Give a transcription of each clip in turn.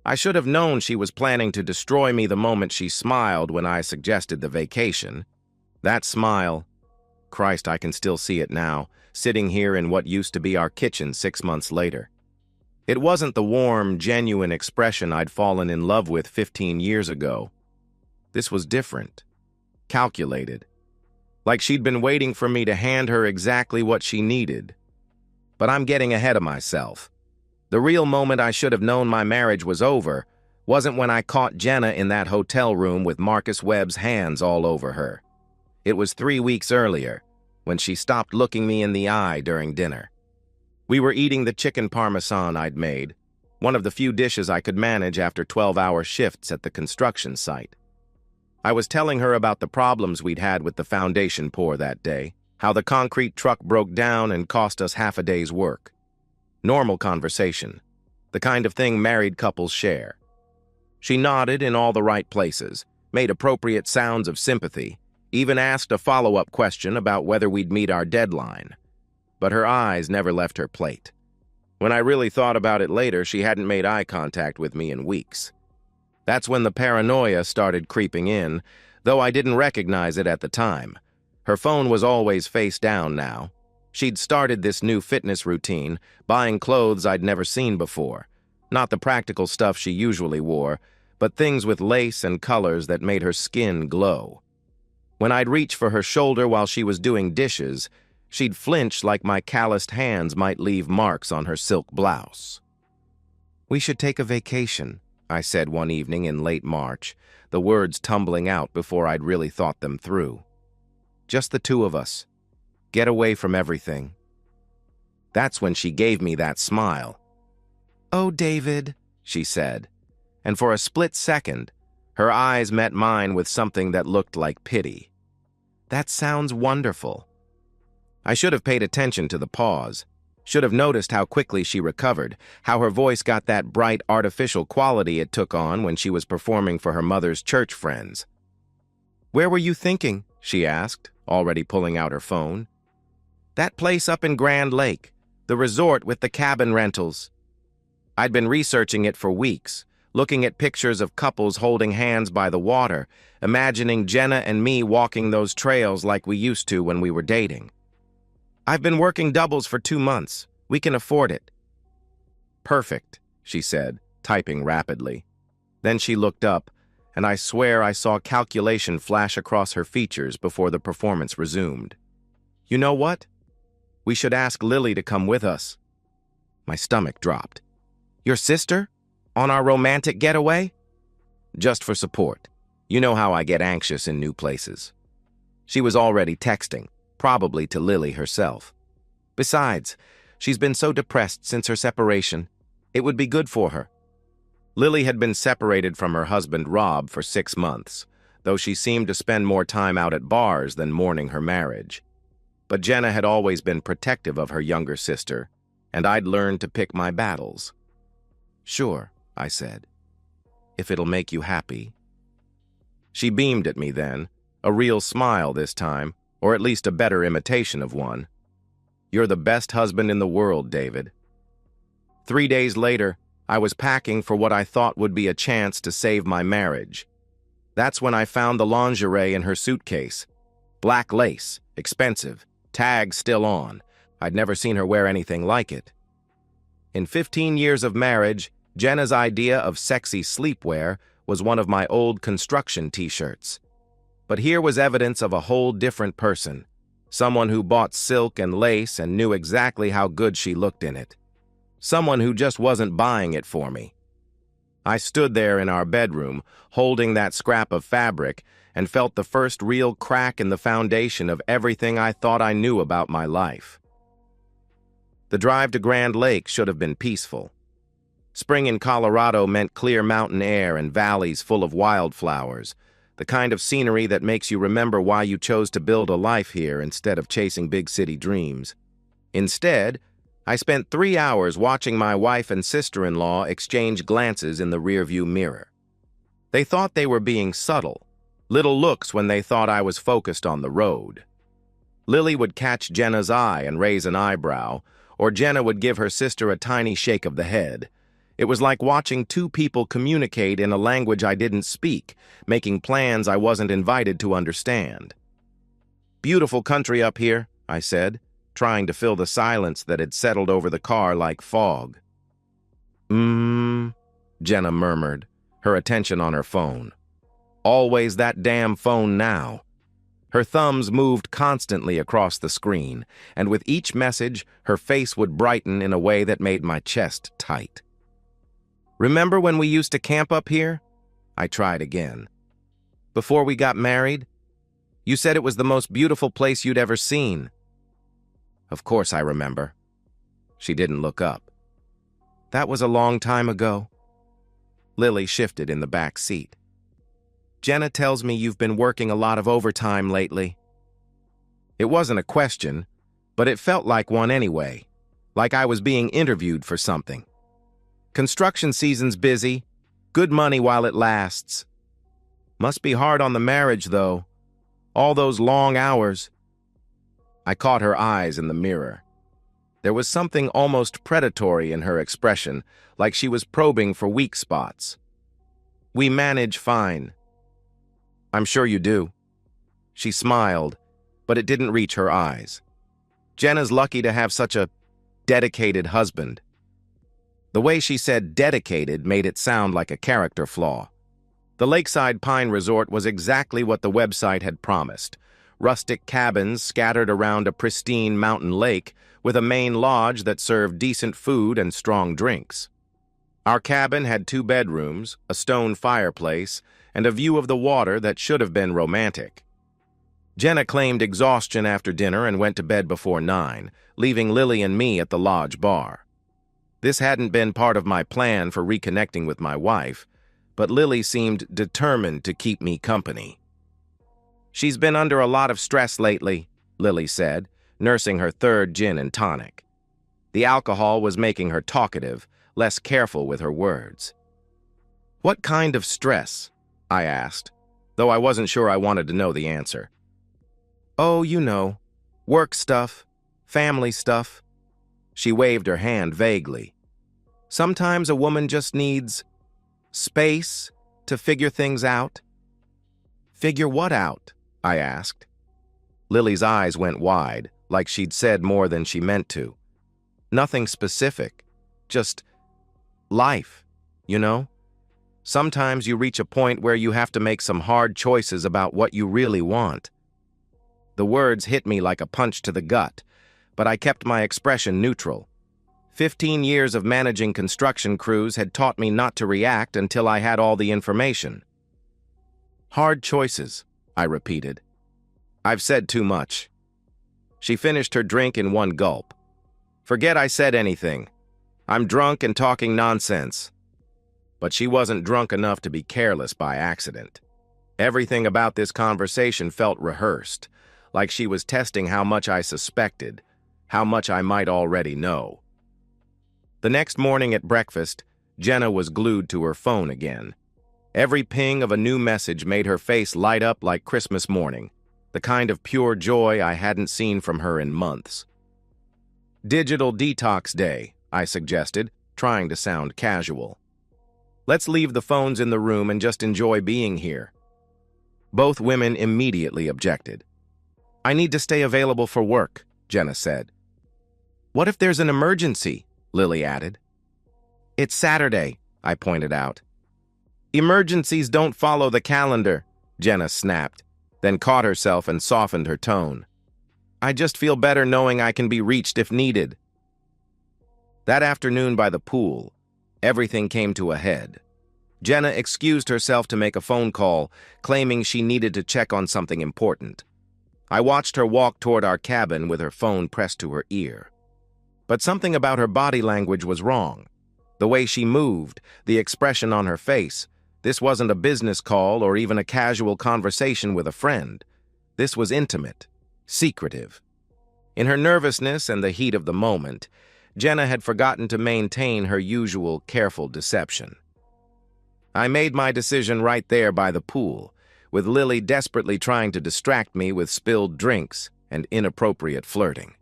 I should have known she was planning to destroy me the moment she smiled when I suggested the vacation. That smile, Christ, I can still see it now, sitting here in what used to be our kitchen 6 months later. It wasn't the warm, genuine expression I'd fallen in love with 15 years ago. This was different, calculated, like she'd been waiting for me to hand her exactly what she needed. But I'm getting ahead of myself. The real moment I should have known my marriage was over wasn't when I caught Jenna in that hotel room with Marcus Webb's hands all over her. It was 3 weeks earlier, when she stopped looking me in the eye during dinner. We were eating the chicken parmesan I'd made, one of the few dishes I could manage after 12-hour shifts at the construction site. I was telling her about the problems we'd had with the foundation pour that day, how the concrete truck broke down and cost us half a day's work. Normal conversation, the kind of thing married couples share. She nodded in all the right places, made appropriate sounds of sympathy, even asked a follow-up question about whether we'd meet our deadline. But her eyes never left her plate. When I really thought about it later, she hadn't made eye contact with me in weeks. That's when the paranoia started creeping in, though I didn't recognize it at the time. Her phone was always face down now. She'd started this new fitness routine, buying clothes I'd never seen before. Not the practical stuff she usually wore, but things with lace and colors that made her skin glow. When I'd reach for her shoulder while she was doing dishes, she'd flinch like my calloused hands might leave marks on her silk blouse. "We should take a vacation," I said one evening in late March, the words tumbling out before I'd really thought them through. "Just the two of us. Get away from everything." That's when she gave me that smile. "Oh, David," she said, and for a split second, her eyes met mine with something that looked like pity. "That sounds wonderful." I should have paid attention to the pause, should have noticed how quickly she recovered, how her voice got that bright, artificial quality it took on when she was performing for her mother's church friends. "Where were you thinking?" she asked, already pulling out her phone. "That place up in Grand Lake, the resort with the cabin rentals." I'd been researching it for weeks, looking at pictures of couples holding hands by the water, imagining Jenna and me walking those trails like we used to when we were dating. "I've been working doubles for 2 months. We can afford it." "Perfect," she said, typing rapidly. Then she looked up, and I swear I saw calculation flash across her features before the performance resumed. "You know what? We should ask Lily to come with us." My stomach dropped. "Your sister? On our romantic getaway?" "Just for support. You know how I get anxious in new places." She was already texting, probably to Lily herself. "Besides, she's been so depressed since her separation. It would be good for her." Lily had been separated from her husband Rob for 6 months, though she seemed to spend more time out at bars than mourning her marriage. But Jenna had always been protective of her younger sister, and I'd learned to pick my battles. "Sure," I said, "if it'll make you happy." She beamed at me then, a real smile this time, or at least a better imitation of one. "You're the best husband in the world, David." 3 days later, I was packing for what I thought would be a chance to save my marriage. That's when I found the lingerie in her suitcase. Black lace, expensive, tags still on. I'd never seen her wear anything like it. In 15 years of marriage, Jenna's idea of sexy sleepwear was one of my old construction t-shirts. But here was evidence of a whole different person, someone who bought silk and lace and knew exactly how good she looked in it. Someone who just wasn't buying it for me. I stood there in our bedroom, holding that scrap of fabric, and felt the first real crack in the foundation of everything I thought I knew about my life. The drive to Grand Lake should have been peaceful. Spring in Colorado meant clear mountain air and valleys full of wildflowers, the kind of scenery that makes you remember why you chose to build a life here instead of chasing big city dreams. Instead, I spent 3 hours watching my wife and sister-in-law exchange glances in the rearview mirror. They thought they were being subtle, little looks when they thought I was focused on the road. Lily would catch Jenna's eye and raise an eyebrow, or Jenna would give her sister a tiny shake of the head. It was like watching two people communicate in a language I didn't speak, making plans I wasn't invited to understand. "Beautiful country up here," I said, trying to fill the silence that had settled over the car like fog. Jenna murmured, her attention on her phone. Always that damn phone now. Her thumbs moved constantly across the screen, and with each message, her face would brighten in a way that made my chest tight. "Remember when we used to camp up here?" I tried again. "Before we got married? You said it was the most beautiful place you'd ever seen." "Of course I remember." She didn't look up. "That was a long time ago." Lily shifted in the back seat. "Jenna tells me you've been working a lot of overtime lately." It wasn't a question, but it felt like one anyway, like I was being interviewed for something. "Construction season's busy, good money while it lasts. Must be hard on the marriage, though. All those long hours." I caught her eyes in the mirror. There was something almost predatory in her expression, like she was probing for weak spots. "We manage fine." "I'm sure you do." She smiled, but it didn't reach her eyes. "Jenna's lucky to have such a dedicated husband." The way she said dedicated made it sound like a character flaw. The Lakeside Pine Resort was exactly what the website had promised. Rustic cabins scattered around a pristine mountain lake with a main lodge that served decent food and strong drinks. Our cabin had 2 bedrooms, a stone fireplace, and a view of the water that should have been romantic. Jenna claimed exhaustion after dinner and went to bed before 9, leaving Lily and me at the lodge bar. This hadn't been part of my plan for reconnecting with my wife, but Lily seemed determined to keep me company. "She's been under a lot of stress lately," Lily said, nursing her 3rd gin and tonic. The alcohol was making her talkative, less careful with her words. "What kind of stress?" I asked, though I wasn't sure I wanted to know the answer. "Oh, you know, work stuff, family stuff." She waved her hand vaguely. "Sometimes a woman just needs space to figure things out." "Figure what out?" I asked. Lily's eyes went wide, like she'd said more than she meant to. "Nothing specific, just life, you know? Sometimes you reach a point where you have to make some hard choices about what you really want." The words hit me like a punch to the gut, but I kept my expression neutral. 15 years of managing construction crews had taught me not to react until I had all the information. "Hard choices," I repeated. "I've said too much." She finished her drink in one gulp. "Forget I said anything. I'm drunk and talking nonsense." But she wasn't drunk enough to be careless by accident. Everything about this conversation felt rehearsed, like she was testing how much I suspected, how much I might already know. The next morning at breakfast, Jenna was glued to her phone again. Every ping of a new message made her face light up like Christmas morning, the kind of pure joy I hadn't seen from her in months. "Digital detox day," I suggested, trying to sound casual. "Let's leave the phones in the room and just enjoy being here." Both women immediately objected. "I need to stay available for work," Jenna said. "What if there's an emergency?" Lily added. "It's Saturday," I pointed out. "Emergencies don't follow the calendar," Jenna snapped, then caught herself and softened her tone. "I just feel better knowing I can be reached if needed." That afternoon by the pool, everything came to a head. Jenna excused herself to make a phone call, claiming she needed to check on something important. I watched her walk toward our cabin with her phone pressed to her ear. But something about her body language was wrong. The way she moved, the expression on her face. This wasn't a business call or even a casual conversation with a friend. This was intimate, secretive. In her nervousness and the heat of the moment, Jenna had forgotten to maintain her usual careful deception. I made my decision right there by the pool, with Lily desperately trying to distract me with spilled drinks and inappropriate flirting.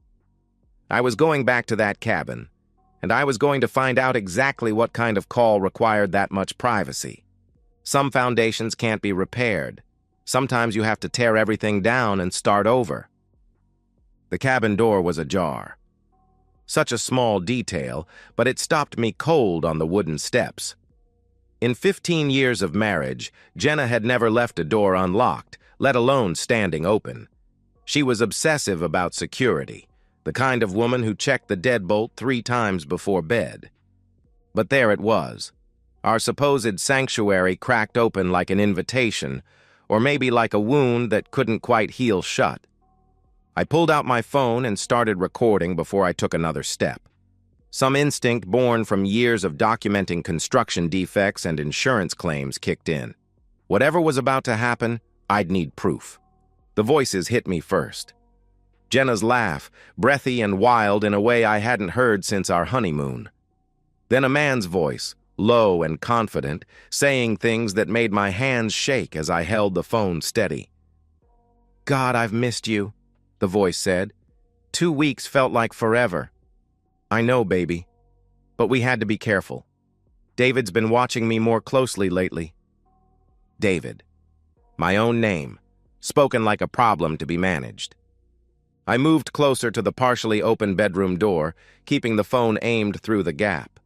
I was going back to that cabin, and I was going to find out exactly what kind of call required that much privacy. Some foundations can't be repaired. Sometimes you have to tear everything down and start over. The cabin door was ajar. Such a small detail, but it stopped me cold on the wooden steps. In 15 years of marriage, Jenna had never left a door unlocked, let alone standing open. She was obsessive about security, the kind of woman who checked the deadbolt 3 times before bed. But there it was. Our supposed sanctuary cracked open like an invitation, or maybe like a wound that couldn't quite heal shut. I pulled out my phone and started recording before I took another step. Some instinct born from years of documenting construction defects and insurance claims kicked in. Whatever was about to happen, I'd need proof. The voices hit me first. Jenna's laugh, breathy and wild in a way I hadn't heard since our honeymoon. Then a man's voice, low and confident, saying things that made my hands shake as I held the phone steady. "God, I've missed you," the voice said. 2 weeks felt like forever. "I know, baby. But we had to be careful. David's been watching me more closely lately." David. My own name, spoken like a problem to be managed. I moved closer to the partially open bedroom door, keeping the phone aimed through the gap.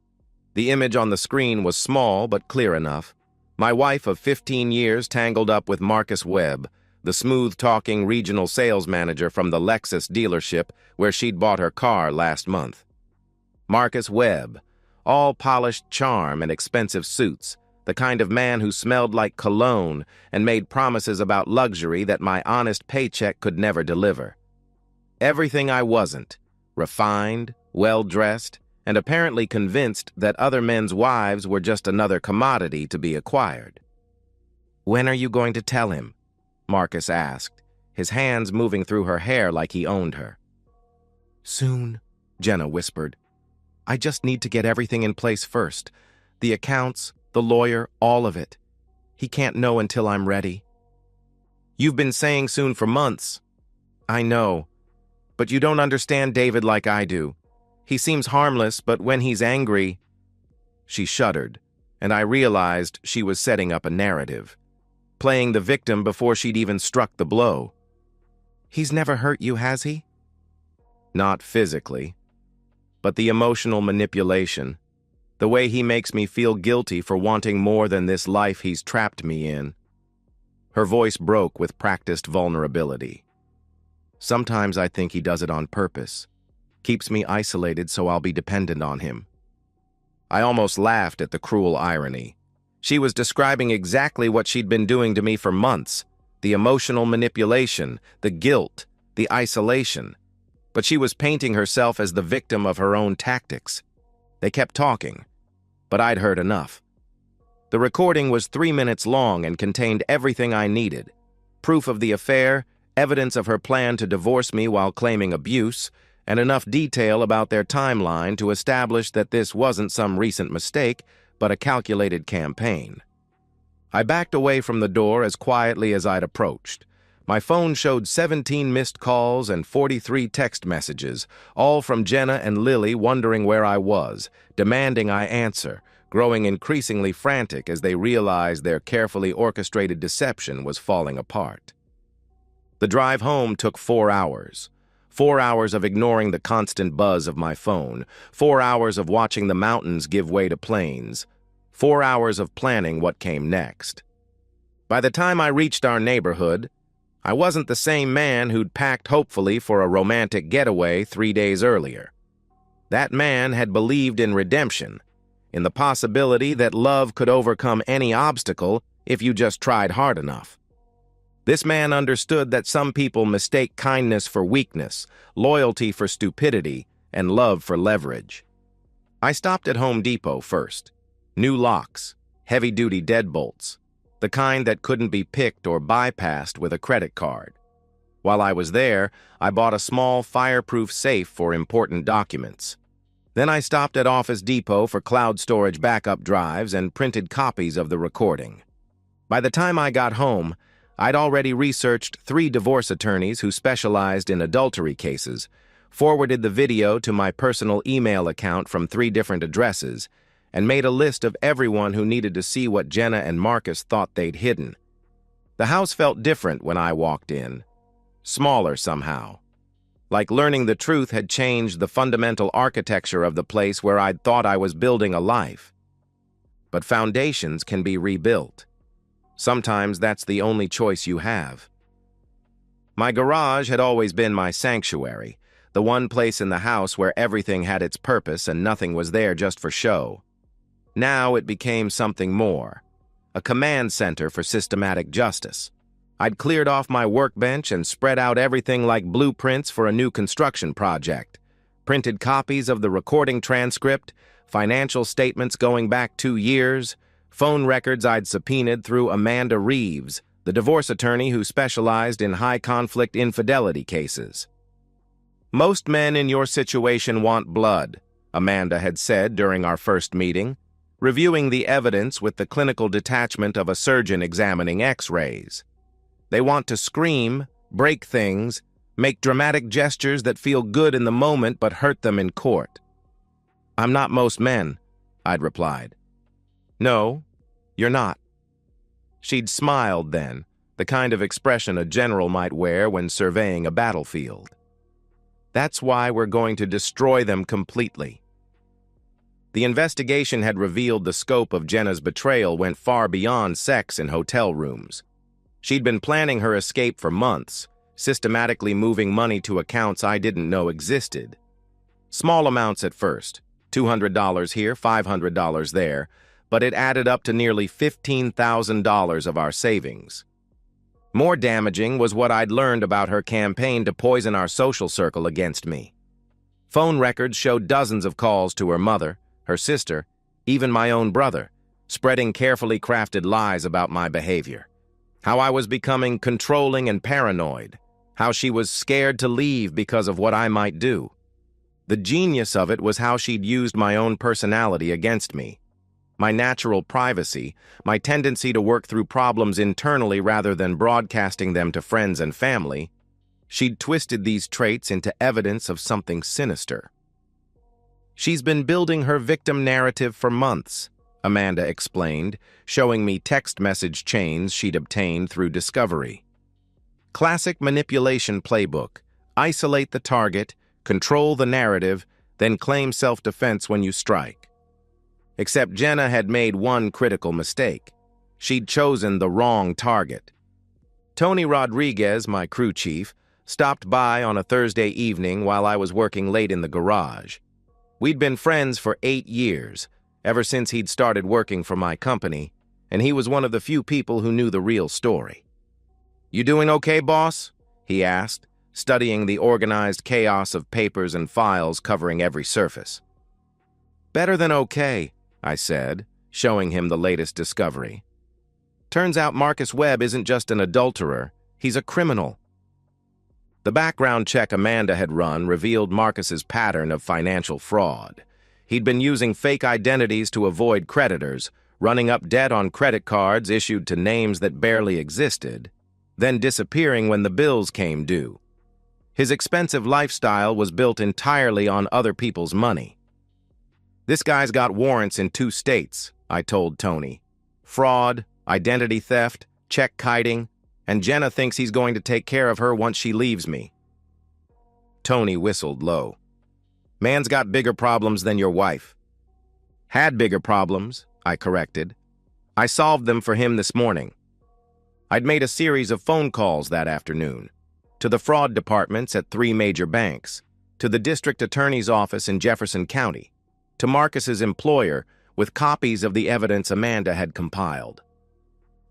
The image on the screen was small but clear enough. My wife of 15 years tangled up with Marcus Webb, the smooth-talking regional sales manager from the Lexus dealership where she'd bought her car last month. Marcus Webb, all polished charm and expensive suits, the kind of man who smelled like cologne and made promises about luxury that my honest paycheck could never deliver. Everything I wasn't, refined, well-dressed, and apparently convinced that other men's wives were just another commodity to be acquired. "When are you going to tell him?" Marcus asked, his hands moving through her hair like he owned her. "Soon," Jenna whispered. "I just need to get everything in place first. The accounts, the lawyer, all of it. He can't know until I'm ready." "You've been saying soon for months." "I know. But you don't understand David like I do. He seems harmless, but when he's angry..." She shuddered, and I realized she was setting up a narrative, playing the victim before she'd even struck the blow. "He's never hurt you, has he?" "Not physically. But the emotional manipulation, the way he makes me feel guilty for wanting more than this life he's trapped me in." Her voice broke with practiced vulnerability. "Sometimes I think he does it on purpose. Keeps me isolated so I'll be dependent on him." I almost laughed at the cruel irony. She was describing exactly what she'd been doing to me for months: the emotional manipulation, the guilt, the isolation. But she was painting herself as the victim of her own tactics. They kept talking, but I'd heard enough. The recording was 3 minutes long and contained everything I needed: proof of the affair, evidence of her plan to divorce me while claiming abuse, and enough detail about their timeline to establish that this wasn't some recent mistake, but a calculated campaign. I backed away from the door as quietly as I'd approached. My phone showed 17 missed calls and 43 text messages, all from Jenna and Lily wondering where I was, demanding I answer, growing increasingly frantic as they realized their carefully orchestrated deception was falling apart. The drive home took 4 hours. 4 hours of ignoring the constant buzz of my phone, 4 hours of watching the mountains give way to plains, 4 hours of planning what came next. By the time I reached our neighborhood, I wasn't the same man who'd packed hopefully for a romantic getaway 3 days earlier. That man had believed in redemption, in the possibility that love could overcome any obstacle if you just tried hard enough. This man understood that some people mistake kindness for weakness, loyalty for stupidity, and love for leverage. I stopped at Home Depot first. New locks, heavy-duty deadbolts, the kind that couldn't be picked or bypassed with a credit card. While I was there, I bought a small fireproof safe for important documents. Then I stopped at Office Depot for cloud storage backup drives and printed copies of the recording. By the time I got home, I'd already researched 3 divorce attorneys who specialized in adultery cases, forwarded the video to my personal email account from 3 different addresses, and made a list of everyone who needed to see what Jenna and Marcus thought they'd hidden. The house felt different when I walked in. Smaller somehow. Like learning the truth had changed the fundamental architecture of the place where I'd thought I was building a life. But foundations can be rebuilt. Sometimes that's the only choice you have. My garage had always been my sanctuary, the one place in the house where everything had its purpose and nothing was there just for show. Now it became something more, a command center for systematic justice. I'd cleared off my workbench and spread out everything like blueprints for a new construction project, printed copies of the recording transcript, financial statements going back 2 years, phone records I'd subpoenaed through Amanda Reeves, the divorce attorney who specialized in high-conflict infidelity cases. "Most men in your situation want blood," Amanda had said during our first meeting, reviewing the evidence with the clinical detachment of a surgeon examining X-rays. "They want to scream, break things, make dramatic gestures that feel good in the moment but hurt them in court." "I'm not most men," I'd replied. "No, you're not." She'd smiled then, the kind of expression a general might wear when surveying a battlefield. "That's why we're going to destroy them completely." The investigation had revealed the scope of Jenna's betrayal went far beyond sex in hotel rooms. She'd been planning her escape for months, systematically moving money to accounts I didn't know existed. Small amounts at first, $200 here, $500 there, but it added up to nearly $15,000 of our savings. More damaging was what I'd learned about her campaign to poison our social circle against me. Phone records showed dozens of calls to her mother, her sister, even my own brother, spreading carefully crafted lies about my behavior. How I was becoming controlling and paranoid. How she was scared to leave because of what I might do. The genius of it was how she'd used my own personality against me. My natural privacy, my tendency to work through problems internally rather than broadcasting them to friends and family. She'd twisted these traits into evidence of something sinister. "She's been building her victim narrative for months," Amanda explained, showing me text message chains she'd obtained through discovery. "Classic manipulation playbook. Isolate the target, control the narrative, then claim self-defense when you strike." Except Jenna had made one critical mistake. She'd chosen the wrong target. Tony Rodriguez, my crew chief, stopped by on a Thursday evening while I was working late in the garage. We'd been friends for 8 years, ever since he'd started working for my company, and he was one of the few people who knew the real story. "You doing okay, boss?" he asked, studying the organized chaos of papers and files covering every surface. "Better than okay," I said, showing him the latest discovery. "Turns out Marcus Webb isn't just an adulterer, he's a criminal." The background check Amanda had run revealed Marcus's pattern of financial fraud. He'd been using fake identities to avoid creditors, running up debt on credit cards issued to names that barely existed, then disappearing when the bills came due. His expensive lifestyle was built entirely on other people's money. "This guy's got warrants in 2 states, I told Tony. Fraud, identity theft, check kiting, and Jenna thinks he's going to take care of her once she leaves me." Tony whistled low. "Man's got bigger problems than your wife." "Had bigger problems," I corrected. "I solved them for him this morning." I'd made a series of phone calls that afternoon, to the fraud departments at 3 major banks, to the district attorney's office in Jefferson County, to Marcus's employer with copies of the evidence Amanda had compiled.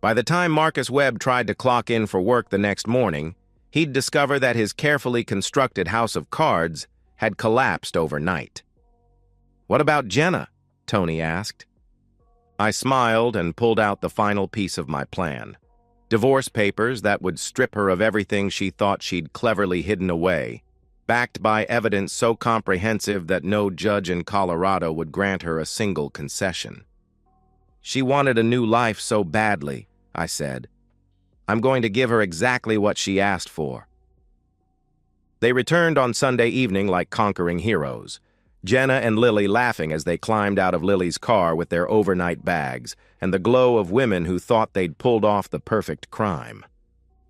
By the time Marcus Webb tried to clock in for work the next morning, he'd discover that his carefully constructed house of cards had collapsed overnight. "What about Jenna?" Tony asked. I smiled and pulled out the final piece of my plan. Divorce papers that would strip her of everything she thought she'd cleverly hidden away, backed by evidence so comprehensive that no judge in Colorado would grant her a single concession. "She wanted a new life so badly," I said. "I'm going to give her exactly what she asked for." They returned on Sunday evening like conquering heroes. Jenna and Lily laughing as they climbed out of Lily's car with their overnight bags, and the glow of women who thought they'd pulled off the perfect crime.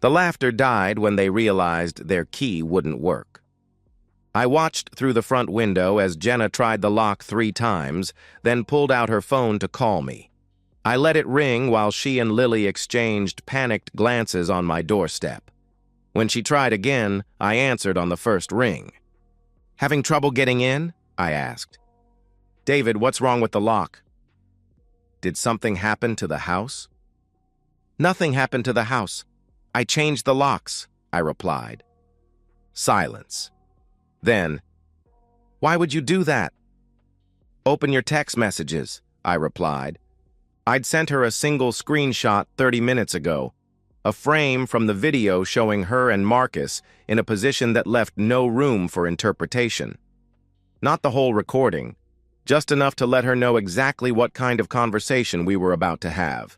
The laughter died when they realized their key wouldn't work. I watched through the front window as Jenna tried the lock 3 times, then pulled out her phone to call me. I let it ring while she and Lily exchanged panicked glances on my doorstep. When she tried again, I answered on the first ring. "Having trouble getting in?" I asked. "David, what's wrong with the lock?" "Did something happen to the house?" "Nothing happened to the house. I changed the locks," I replied. Silence. Then, "Why would you do that?" "Open your text messages," I replied. I'd sent her a single screenshot 30 minutes ago, a frame from the video showing her and Marcus in a position that left no room for interpretation. Not the whole recording, just enough to let her know exactly what kind of conversation we were about to have.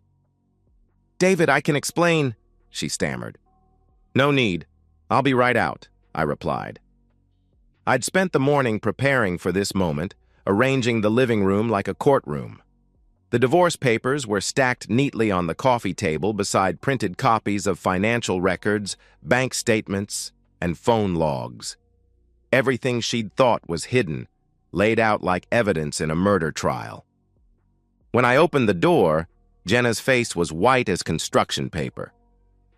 "David, I can explain," she stammered. "No need. I'll be right out," I replied. I'd spent the morning preparing for this moment, arranging the living room like a courtroom. The divorce papers were stacked neatly on the coffee table beside printed copies of financial records, bank statements, and phone logs. Everything she'd thought was hidden, laid out like evidence in a murder trial. When I opened the door, Jenna's face was white as construction paper.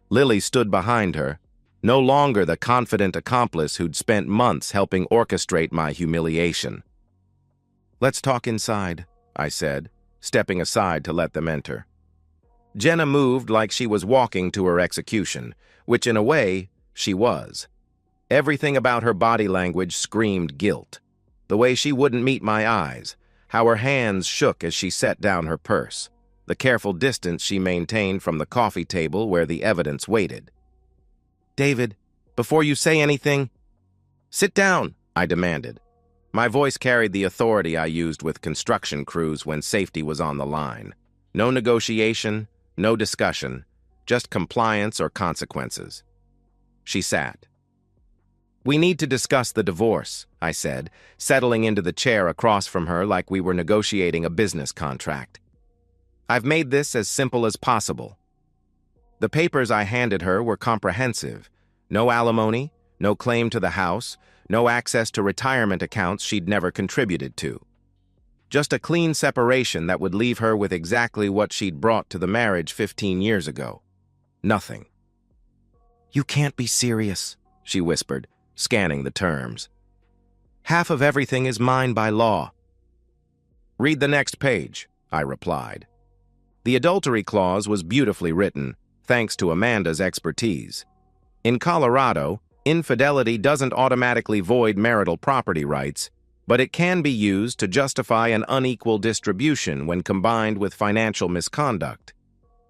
Lily stood behind her, no longer the confident accomplice who'd spent months helping orchestrate my humiliation. "Let's talk inside," I said, stepping aside to let them enter. Jenna moved like she was walking to her execution, which in a way, she was. Everything about her body language screamed guilt. The way she wouldn't meet my eyes, how her hands shook as she set down her purse, the careful distance she maintained from the coffee table where the evidence waited. "David, before you say anything—" "Sit down," I demanded. My voice carried the authority I used with construction crews when safety was on the line. No negotiation, no discussion, just compliance or consequences. She sat. "We need to discuss the divorce," I said, settling into the chair across from her like we were negotiating a business contract. "I've made this as simple as possible." The papers I handed her were comprehensive. No alimony, no claim to the house, no access to retirement accounts she'd never contributed to. Just a clean separation that would leave her with exactly what she'd brought to the marriage 15 years ago. Nothing. "You can't be serious," she whispered, scanning the terms. "Half of everything is mine by law." "Read the next page," I replied. The adultery clause was beautifully written, thanks to Amanda's expertise. In Colorado, infidelity doesn't automatically void marital property rights, but it can be used to justify an unequal distribution when combined with financial misconduct.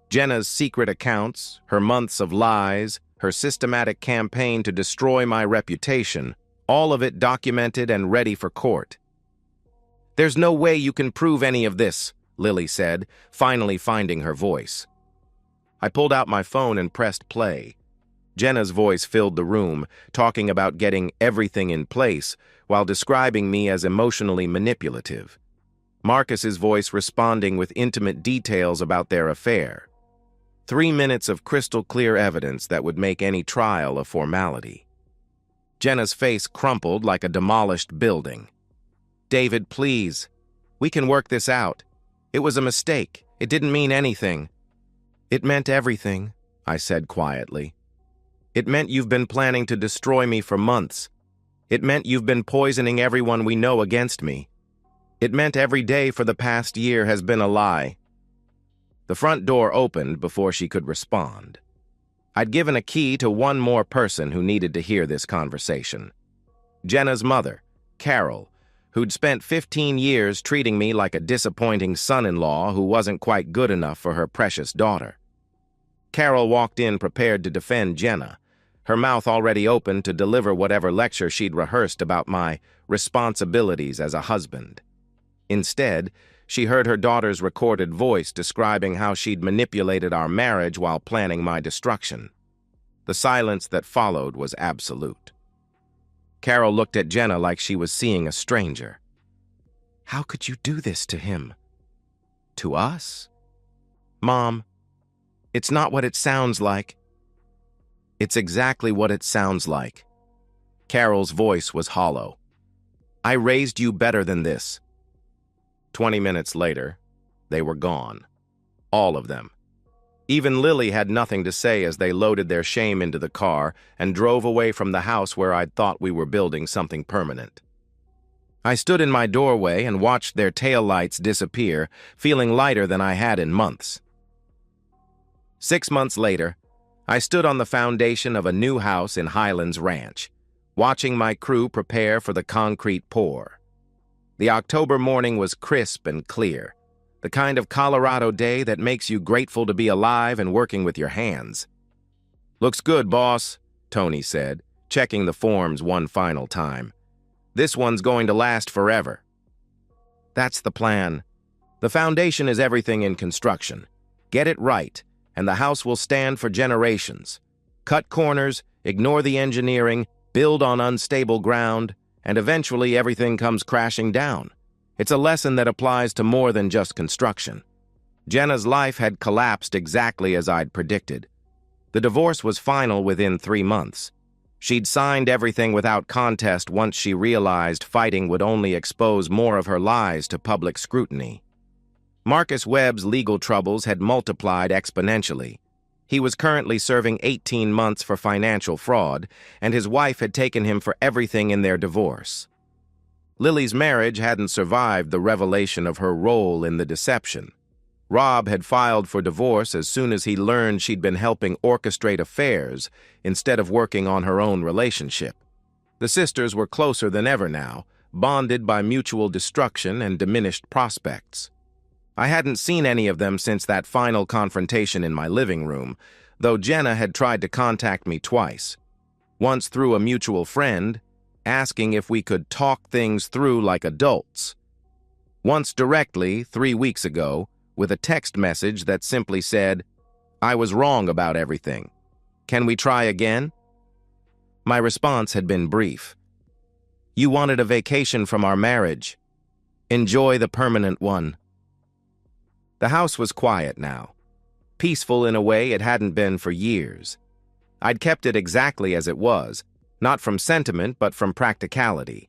Jenna's secret accounts, her months of lies, her systematic campaign to destroy my reputation, all of it documented and ready for court. "There's no way you can prove any of this," Lily said, finally finding her voice. I pulled out my phone and pressed play. Jenna's voice filled the room, talking about getting everything in place while describing me as emotionally manipulative. Marcus's voice responding with intimate details about their affair. 3 minutes of crystal-clear evidence that would make any trial a formality. Jenna's face crumpled like a demolished building. "David, please. We can work this out. It was a mistake. It didn't mean anything." "It meant everything," I said quietly. "It meant you've been planning to destroy me for months. It meant you've been poisoning everyone we know against me. It meant every day for the past year has been a lie." The front door opened before she could respond. I'd given a key to one more person who needed to hear this conversation. Jenna's mother, Carol, who'd spent 15 years treating me like a disappointing son-in-law who wasn't quite good enough for her precious daughter. Carol walked in prepared to defend Jenna, her mouth already open to deliver whatever lecture she'd rehearsed about my responsibilities as a husband. Instead, she heard her daughter's recorded voice describing how she'd manipulated our marriage while planning my destruction. The silence that followed was absolute. Carol looked at Jenna like she was seeing a stranger. How could you do this to him? To us? Mom, it's not what it sounds like. It's exactly what it sounds like. Carol's voice was hollow. I raised you better than this. 20 minutes later, they were gone. All of them. Even Lily had nothing to say as they loaded their shame into the car and drove away from the house where I'd thought we were building something permanent. I stood in my doorway and watched their taillights disappear, feeling lighter than I had in months. 6 months later, I stood on the foundation of a new house in Highlands Ranch, watching my crew prepare for the concrete pour. The October morning was crisp and clear, the kind of Colorado day that makes you grateful to be alive and working with your hands. Looks good, boss, Tony said, checking the forms one final time. This one's going to last forever. That's the plan. The foundation is everything in construction. Get it right, and the house will stand for generations. Cut corners, ignore the engineering, build on unstable ground, and eventually everything comes crashing down. It's a lesson that applies to more than just construction. Jenna's life had collapsed exactly as I'd predicted. The divorce was final within 3 months. She'd signed everything without contest once she realized fighting would only expose more of her lies to public scrutiny. Marcus Webb's legal troubles had multiplied exponentially. He was currently serving 18 months for financial fraud, and his wife had taken him for everything in their divorce. Lily's marriage hadn't survived the revelation of her role in the deception. Rob had filed for divorce as soon as he learned she'd been helping orchestrate affairs instead of working on her own relationship. The sisters were closer than ever now, bonded by mutual destruction and diminished prospects. I hadn't seen any of them since that final confrontation in my living room, though Jenna had tried to contact me twice. Once through a mutual friend, asking if we could talk things through like adults. Once directly, 3 weeks ago, with a text message that simply said, I was wrong about everything. Can we try again? My response had been brief. You wanted a vacation from our marriage. Enjoy the permanent one. The house was quiet now, peaceful in a way it hadn't been for years. I'd kept it exactly as it was, not from sentiment but from practicality.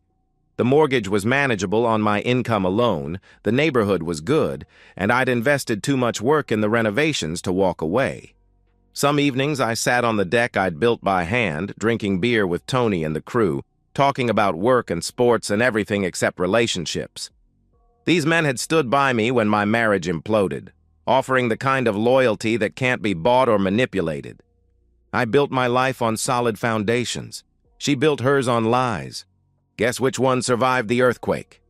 The mortgage was manageable on my income alone, the neighborhood was good, and I'd invested too much work in the renovations to walk away. Some evenings I sat on the deck I'd built by hand, drinking beer with Tony and the crew, talking about work and sports and everything except relationships. These men had stood by me when my marriage imploded, offering the kind of loyalty that can't be bought or manipulated. I built my life on solid foundations. She built hers on lies. Guess which one survived the earthquake?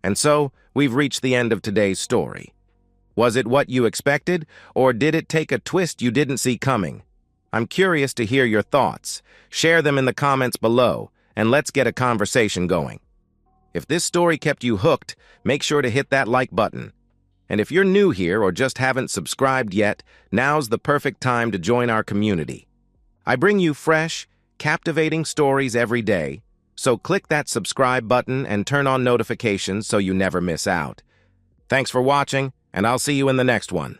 And so, we've reached the end of today's story. Was it what you expected, or did it take a twist you didn't see coming? I'm curious to hear your thoughts. Share them in the comments below, and let's get a conversation going. If this story kept you hooked, make sure to hit that like button. And if you're new here or just haven't subscribed yet, now's the perfect time to join our community. I bring you fresh, captivating stories every day, so click that subscribe button and turn on notifications so you never miss out. Thanks for watching, and I'll see you in the next one.